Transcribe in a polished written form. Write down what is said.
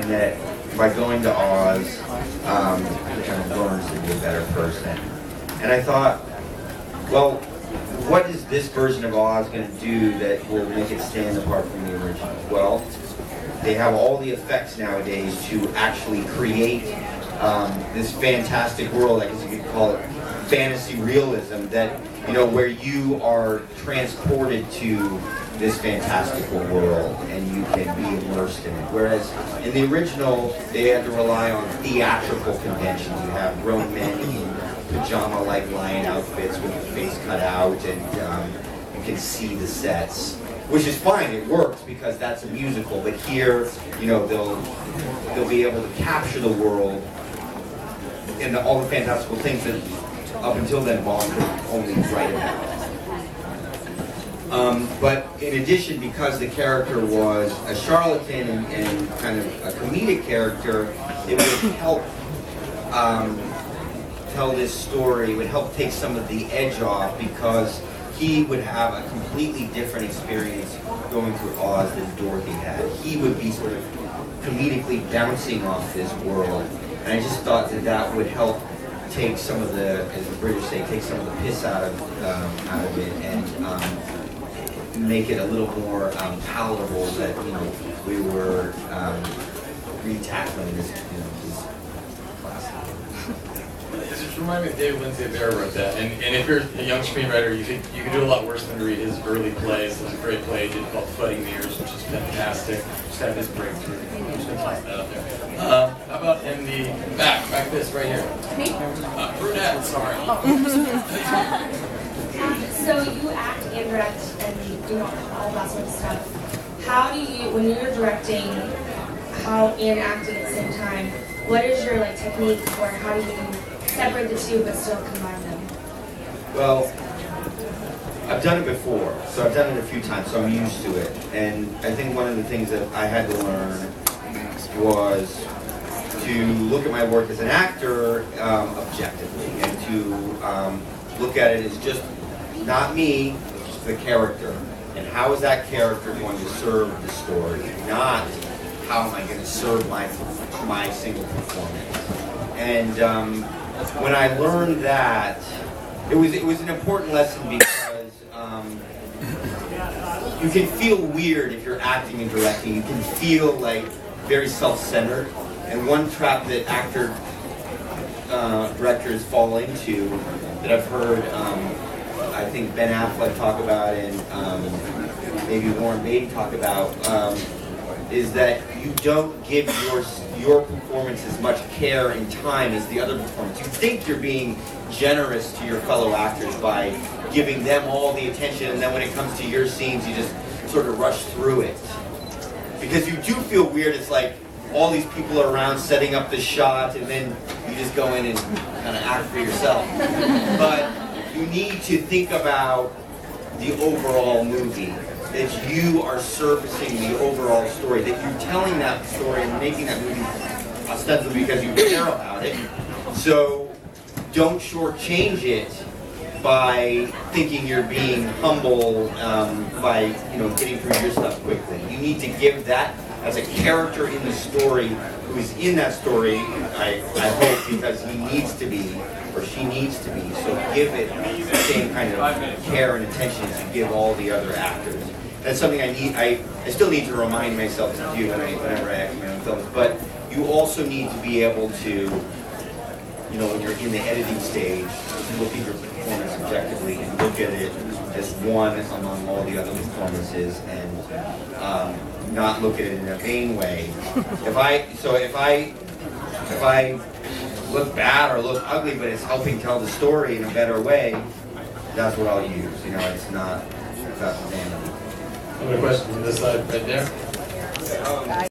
that by going to Oz, he kind of learns to be a better person. And I thought, well, what is this version of Oz going to do that will make it stand apart from the original? Well, they have all the effects nowadays to actually create this fantastic world, I guess you could call it fantasy realism, that, you know, where you are transported to this fantastical world and you can be immersed in it. Whereas in the original, they had to rely on theatrical conventions. You have grown men in pajama-like lion outfits with the face cut out, and you can see the sets, which is fine. It works because that's a musical. But here, you know, they'll be able to capture the world and all the fantastical things that up until then Bond could only write about. But in addition, because the character was a charlatan and kind of a comedic character, it would help tell this story, would help take some of the edge off, because he would have a completely different experience going through Oz than Dorothy had. He would be sort of comedically bouncing off this world. And I just thought that that would help take some of the, as the British say, take some of the piss out of it, and make it a little more palatable that, you know, we were retackling this, you know, this classic. It just reminded me of David Lindsay Bear wrote that, and if you're a young screenwriter, you could do a lot worse than to read his early plays. There's a great play he did called Flooding Mirrors, which is fantastic. Just had his breakthrough. I'm just going to toss that out there. How about in the back this right here? Me? Brunette, sorry. So you act and direct and you do all that sort of stuff. How do you, when you're directing, and acting at the same time, what is your technique, or how do you separate the two but still combine them? Well, I've done it before, so I've done it a few times, so I'm used to it. And I think one of the things that I had to learn was to look at my work as an actor objectively, and to look at it as just not me, but just the character. And how is that character going to serve the story? Not how am I going to serve my single performance. And when I learned that, it was an important lesson, because you can feel weird if you're acting and directing. You can feel very self-centered. And one trap that directors fall into, that I've heard, I think Ben Affleck talk about, and maybe Warren Beatty talk about, is that you don't give your performance as much care and time as the other performance. You think you're being generous to your fellow actors by giving them all the attention, and then when it comes to your scenes, you just sort of rush through it. Because you do feel weird. It's like all these people are around setting up the shot, and then you just go in and kind of act for yourself. But you need to think about the overall movie, that you are servicing the overall story, that you're telling that story and making that movie ostensibly because you care about it. So don't shortchange it by thinking you're being humble by getting through your stuff quickly. You need to give that as a character in the story who's in that story, I hope, because he needs to be, or she needs to be. So give it the same kind of care and attention as you give all the other actors. That's something I still need to remind myself to do whenever I act in my own films. But you also need to be able to, when you're in the editing stage, look at your performance objectively and look at it as one among all the other performances, and not look at it in a vain way. If I look bad or look ugly, but it's helping tell the story in a better way, that's what I'll use. It's not vanity. Another question from this side right there.